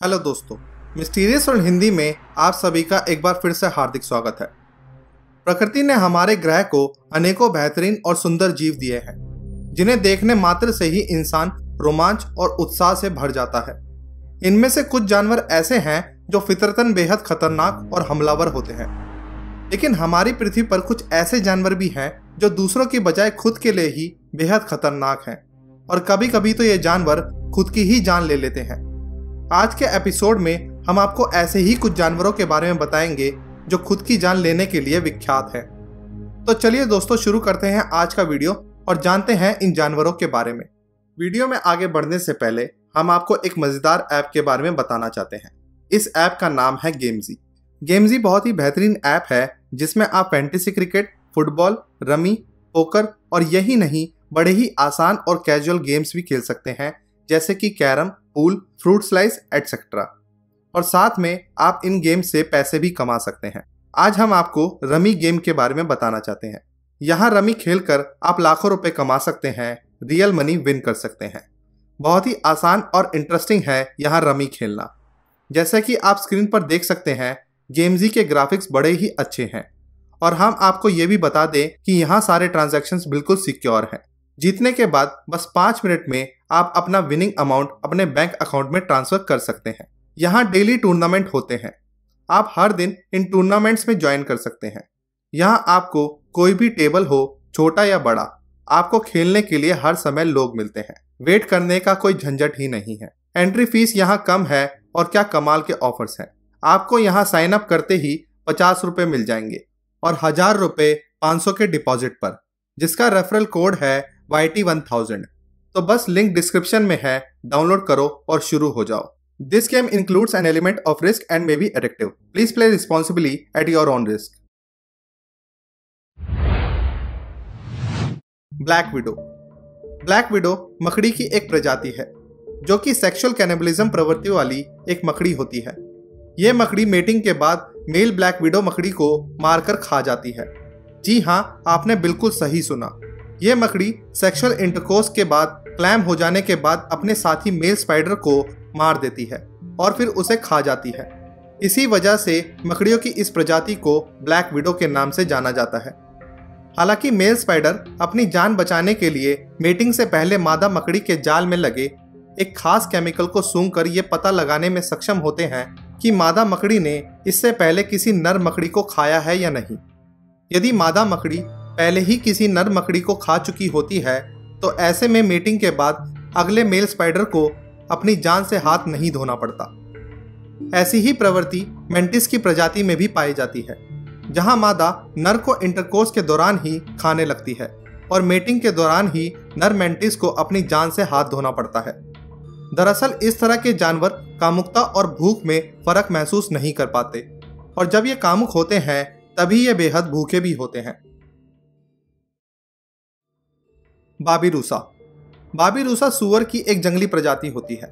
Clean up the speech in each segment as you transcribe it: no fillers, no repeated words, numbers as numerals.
Hello दोस्तों, mysterious world Hindi में आप सभी का एक बार फिर से हार्दिक स्वागत है। प्रकृति ने हमारे ग्रह को अनेकों बेहतरीन और सुंदर जीव दिए हैं, जिन्हें देखने मात्र से ही इंसान रोमांच और उत्साह से भर जाता है। इनमें से कुछ जानवर ऐसे हैं जो फितरतन बेहद खतरनाक और हमलावर होते हैं, लेकिन हमारी पृथ्वी पर कुछ ऐसे जानवर भी हैं जो दूसरों की बजाय खुद के लिए ही बेहद खतरनाक हैं, और कभी कभी तो ये जानवर खुद की ही जान ले लेते हैं। आज के एपिसोड में हम आपको ऐसे ही कुछ जानवरों के बारे में बताएंगे जो खुद की जान लेने के लिए विख्यात हैं। तो चलिए दोस्तों, शुरू करते हैं आज का वीडियो और जानते हैं इन जानवरों के बारे में। वीडियो में आगे बढ़ने से पहले हम आपको एक मजेदार ऐप के बारे में बताना चाहते हैं। इस ऐप का नाम है गेमजी। गेमजी बहुत ही बेहतरीन ऐप है जिसमें आप fantasy cricket, football, rummy, poker और यही नहीं बड़े ही आसान और कैजुअल गेम्स भी खेल सकते हैं, जैसे कि carrom, pool, fruit slice etcetera. और साथ में आप इन गेम से पैसे भी कमा सकते हैं। आज हम आपको रमी गेम के बारे में बताना चाहते हैं। यहाँ रमी खेलकर आप लाखों रुपए कमा सकते हैं, रियल मनी विन कर सकते हैं। बहुत ही आसान और इंटरेस्टिंग है यहाँ रमी खेलना। जैसे कि आप स्क्रीन पर देख सकते हैं, गेमजी के ग्राफिक्स बड़े ही अच्छे हैं, और हम आपको ये भी बता दें कि यहाँ सारे ट्रांजैक्शंस बिल्कुल सिक्योर हैं। जीतने के बाद बस 5 मिनट में आप अपना विनिंग अमाउंट अपने बैंक अकाउंट में ट्रांसफर कर सकते हैं। यहाँ डेली टूर्नामेंट होते हैं, आप हर दिन इन टूर्नामेंट्स में ज्वाइन कर सकते हैं। यहाँ आपको कोई भी टेबल हो, छोटा या बड़ा, आपको खेलने के लिए हर समय लोग मिलते हैं। वेट करने का कोई झंझट ही नहीं है। एंट्री फीस यहाँ कम है, और क्या कमाल के ऑफर्स हैं। आपको यहाँ साइन अप करते ही 50 रुपये मिल जाएंगे, और 1000 रुपये 500 के डिपॉजिट पर, जिसका रेफरल कोड है YT1000। तो बस लिंक डिस्क्रिप्शन में है, डाउनलोड करो और शुरू हो जाओ। This game includes an element of risk and may be addictive. Please play responsibly at your own risk. Black window. Black window मकड़ी की एक प्रजाति है जो कि सेक्सुअल कैनिबलिज्म प्रवृत्ति वाली एक मकड़ी होती है। यह मकड़ी मेटिंग के बाद मेल ब्लैक विडो मकड़ी को मारकर खा जाती है। जी हाँ, आपने बिल्कुल सही सुना। यह मकड़ी सेक्सुअल इंटरकोर्स के बाद क्लैम हो जाने के बाद अपने साथी मेल स्पाइडर को मार देती है और फिर उसे खा जाती है। इसी वजह से मकड़ियों की इस प्रजाति को ब्लैक विडो के नाम से जाना जाता है। हालांकि मेल स्पाइडर अपनी जान बचाने के लिए मेटिंग से पहले मादा मकड़ी के जाल में लगे एक खास केमिकल को सूंघकर ये पता लगाने में सक्षम होते हैं कि मादा मकड़ी ने इससे पहले किसी नर मकड़ी को खाया है या नहीं। यदि मादा मकड़ी पहले ही किसी नर मकड़ी को खा चुकी होती है, तो ऐसे में मेटिंग के बाद अगले मेल स्पाइडर को अपनी जान से हाथ नहीं धोना पड़ता। ऐसी ही प्रवृत्ति मेंटिस की प्रजाति में भी पाई जाती है, जहां मादा नर को इंटरकोर्स के दौरान ही खाने लगती है और मेटिंग के दौरान ही नर मेंटिस को अपनी जान से हाथ धोना पड़ता है। दरअसल इस तरह के जानवर कामुकता और भूख में फर्क महसूस नहीं कर पाते, और जब ये कामुक होते हैं तभी ये बेहद भूखे भी होते हैं। बाबिरूसा। बाबिरूसा सूअर की एक जंगली प्रजाति होती है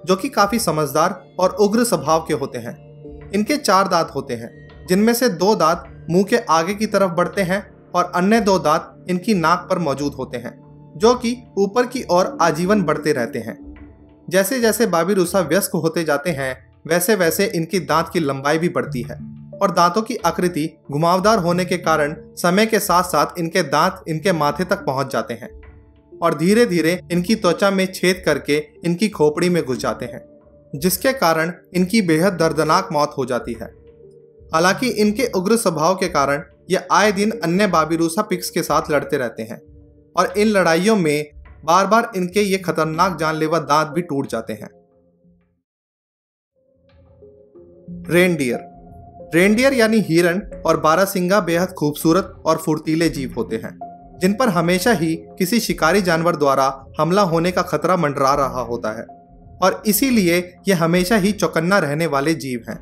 जो कि काफी समझदार और उग्र स्वभाव के होते हैं। इनके 4 दांत होते हैं, जिनमें से 2 दांत मुंह के आगे की तरफ बढ़ते हैं और अन्य 2 दांत इनकी नाक पर मौजूद होते हैं, जो कि ऊपर की ओर आजीवन बढ़ते रहते हैं। जैसे जैसे बाबिरूसा वयस्क होते जाते हैं, वैसे वैसे इनकी दांत की लंबाई भी बढ़ती है, और दांतों की आकृति घुमावदार होने के कारण समय के साथ साथ इनके दांत इनके माथे तक पहुंच जाते हैं और धीरे धीरे इनकी त्वचा में छेद करके इनकी खोपड़ी में घुस जाते हैं, जिसके कारण इनकी बेहद दर्दनाक मौत हो जाती है। हालांकि इनके उग्र स्वभाव के कारण ये आए दिन अन्य बाबिरूसा पिग्स के साथ लड़ते रहते हैं, और इन लड़ाइयों में बार बार इनके ये खतरनाक जानलेवा दांत भी टूट जाते हैं। रेनडियर। रेनडियर यानी हिरण और बारहसिंगा बेहद खूबसूरत और फुर्तीले जीव होते हैं, जिन पर हमेशा ही किसी शिकारी जानवर द्वारा हमला होने का खतरा मंडरा रहा होता है, और इसीलिए ये हमेशा ही चौकन्ना रहने वाले जीव हैं।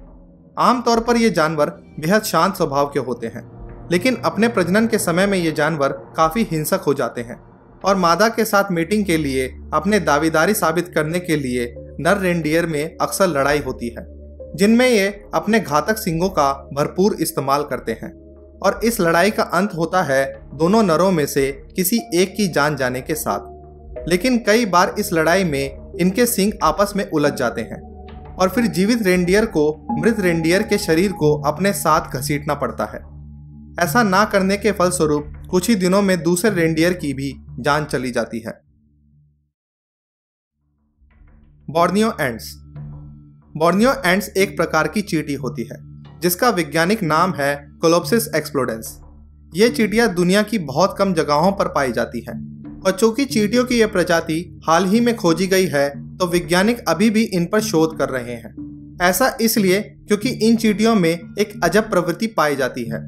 आमतौर पर ये जानवर बेहद शांत स्वभाव के होते हैं, लेकिन अपने प्रजनन के समय में ये जानवर काफी हिंसक हो जाते हैं, और मादा के साथ मीटिंग के लिए अपने दावेदारी साबित करने के लिए नर रेनडियर में अक्सर लड़ाई होती है, जिनमें ये अपने घातक सींगों का भरपूर इस्तेमाल करते हैं, और इस लड़ाई का अंत होता है दोनों नरों में से किसी एक की जान जाने के साथ। लेकिन कई बार इस लड़ाई में इनके सींग आपस में उलझ जाते हैं, और फिर जीवित रेंडियर को मृत रेंडियर के शरीर को अपने साथ घसीटना पड़ता है। ऐसा ना करने के फलस्वरूप कुछ ही दिनों में दूसरे रेंडियर की भी जान चली जाती है। Borneo ants. बोर्नियो एंट्स एक प्रकार की चींटी होती है जिसका वैज्ञानिक नाम है कोलोप्सिस एक्सप्लोडेंस। ये चींटियां दुनिया की बहुत कम जगहों पर पाई जाती हैं और चूंकि चींटियों की यह प्रजाति हाल ही में खोजी गई है तो वैज्ञानिक अभी भी इन पर शोध कर रहे हैं। ऐसा इसलिए क्योंकि इन चींटियों में एक अजब प्रवृत्ति पाई जाती है।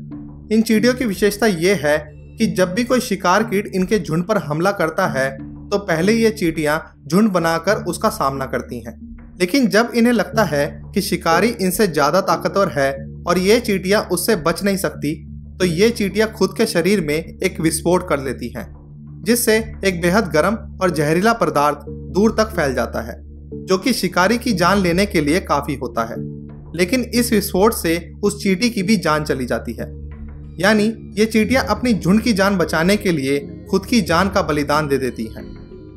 इन चींटियों की विशेषता यह है कि जब भी कोई शिकार कीट इनके झुंड पर हमला करता है तो पहले ये चींटियां झुंड बनाकर उसका सामना करती हैं। लेकिन जब इन्हें लगता है कि शिकारी इनसे ज्यादा ताकतवर है और ये चींटियां उससे बच नहीं सकती तो ये चींटियां खुद के शरीर में एक विस्फोट कर लेती हैं, जिससे एक बेहद गर्म और जहरीला पदार्थ दूर तक फैल जाता है जो कि शिकारी की जान लेने के लिए काफी होता है। लेकिन इस विस्फोट से उस चींटी की भी जान चली जाती है। यानी ये चींटियां अपनी झुंड की जान बचाने के लिए खुद की जान का बलिदान दे देती हैं।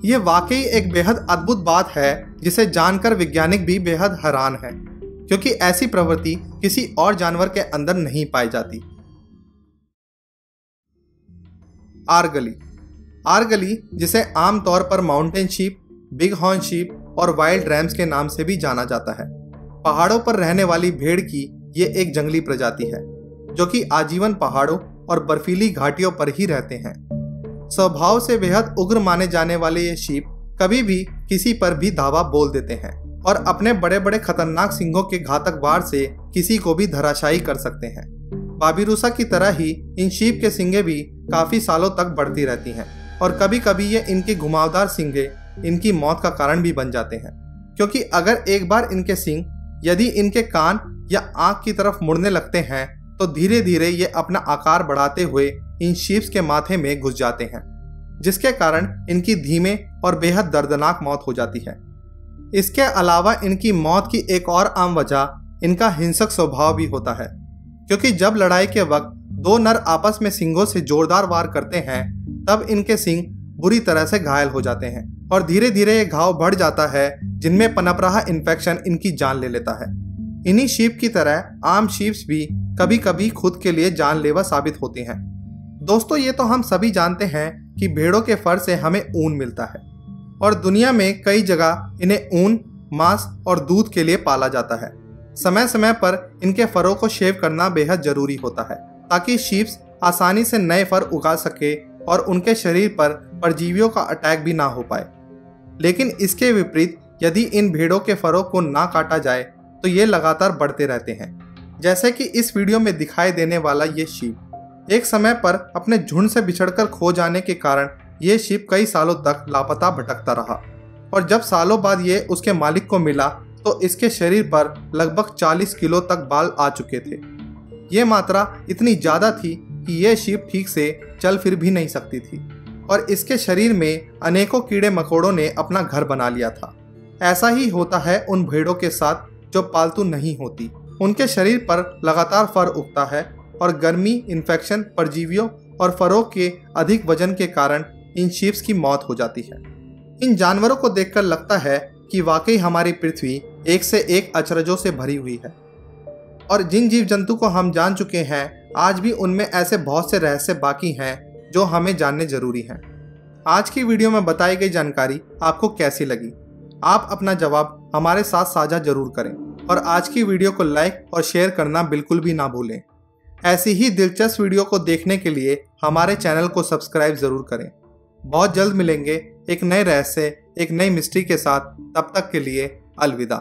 यह वाकई एक बेहद अद्भुत बात है जिसे जानकर वैज्ञानिक भी बेहद हैरान है, क्योंकि ऐसी प्रवृत्ति किसी और जानवर के अंदर नहीं पाई जाती। आर्गली। आर्गली, जिसे आमतौर पर mountain sheep, big horn sheep और वाइल्ड रैम्स के नाम से भी जाना जाता है, पहाड़ों पर रहने वाली भेड़ की ये एक जंगली प्रजाति है जो कि आजीवन पहाड़ों और बर्फीली घाटियों पर ही रहते हैं। स्वभाव से बेहद उग्र माने जाने वाले ये शीप कभी भी किसी पर भी धावा बोल देते हैं और अपने बड़े बड़े खतरनाक सिंगों के घातक वार से किसी को भी धराशायी कर सकते हैं। बाबिरूसा की तरह ही इन शीप के सिंगे भी काफी सालों तक बढ़ती रहती हैं और कभी कभी ये इनकी घुमावदार सिंगे इनकी मौत का कारण भी बन जाते हैं, क्योंकि अगर एक बार इनके सिंग यदि इनके कान या आंख की तरफ मुड़ने लगते हैं तो धीरे धीरे ये अपना आकार बढ़ाते हुए इन शीप्स के माथे में घुस जाते हैं, जिसके कारण इनकी धीमे और बेहद दर्दनाक मौत हो जाती है। इसके अलावा इनकी मौत की एक और आम वजह इनका हिंसक स्वभाव भी होता है, क्योंकि जब लड़ाई के वक्त दो नर आपस में सिंगों से जोरदार वार करते हैं तब इनके सिंग बुरी तरह से घायल हो जाते हैं और धीरे धीरे ये घाव बढ़ जाता है जिनमें पनप रहा इन्फेक्शन इनकी जान ले लेता है। इन्हीं शीप की तरह आम शीप्स भी कभी कभी खुद के लिए जानलेवा साबित होती हैं। दोस्तों, ये तो हम सभी जानते हैं कि भेड़ों के फर से हमें ऊन मिलता है और दुनिया में कई जगह इन्हें ऊन, मांस और दूध के लिए पाला जाता है। समय समय पर इनके फरों को शेव करना बेहद जरूरी होता है ताकि शीप्स आसानी से नए फर उगा सके और उनके शरीर पर परजीवियों का अटैक भी ना हो पाए। लेकिन इसके विपरीत यदि इन भेड़ों के फरों को ना काटा जाए तो ये लगातार बढ़ते रहते हैं, जैसे कि इस वीडियो में दिखाई देने वाला ये शीप। एक समय पर अपने झुंड से बिछड़कर खो जाने के कारण ये शीप कई सालों तक लापता भटकता रहा और जब सालों बाद ये उसके मालिक को मिला तो इसके शरीर पर लगभग 40 किलो तक बाल आ चुके थे। ये मात्रा इतनी ज़्यादा थी कि ये शीप ठीक से चल फिर भी नहीं सकती थी और इसके शरीर में अनेकों कीड़े मकोड़ों ने अपना घर बना लिया था। ऐसा ही होता है उन भेड़ों के साथ जो पालतू नहीं होती। उनके शरीर पर लगातार फर उगता है और गर्मी, इन्फेक्शन, परजीवियों और फरों के अधिक वजन के कारण इन शीप्स की मौत हो जाती है। इन जानवरों को देखकर लगता है कि वाकई हमारी पृथ्वी एक से एक अचरजों से भरी हुई है और जिन जीव जंतु को हम जान चुके हैं आज भी उनमें ऐसे बहुत से रहस्य बाकी हैं जो हमें जानने जरूरी हैं। आज की वीडियो में बताई गई जानकारी आपको कैसी लगी? आप अपना जवाब हमारे साथ साझा जरूर करें और आज की वीडियो को लाइक और शेयर करना बिल्कुल भी ना भूलें। ऐसी ही दिलचस्प वीडियो को देखने के लिए हमारे चैनल को सब्सक्राइब जरूर करें। बहुत जल्द मिलेंगे एक नए रहस्य, एक नई मिस्ट्री के साथ। तब तक के लिए अलविदा।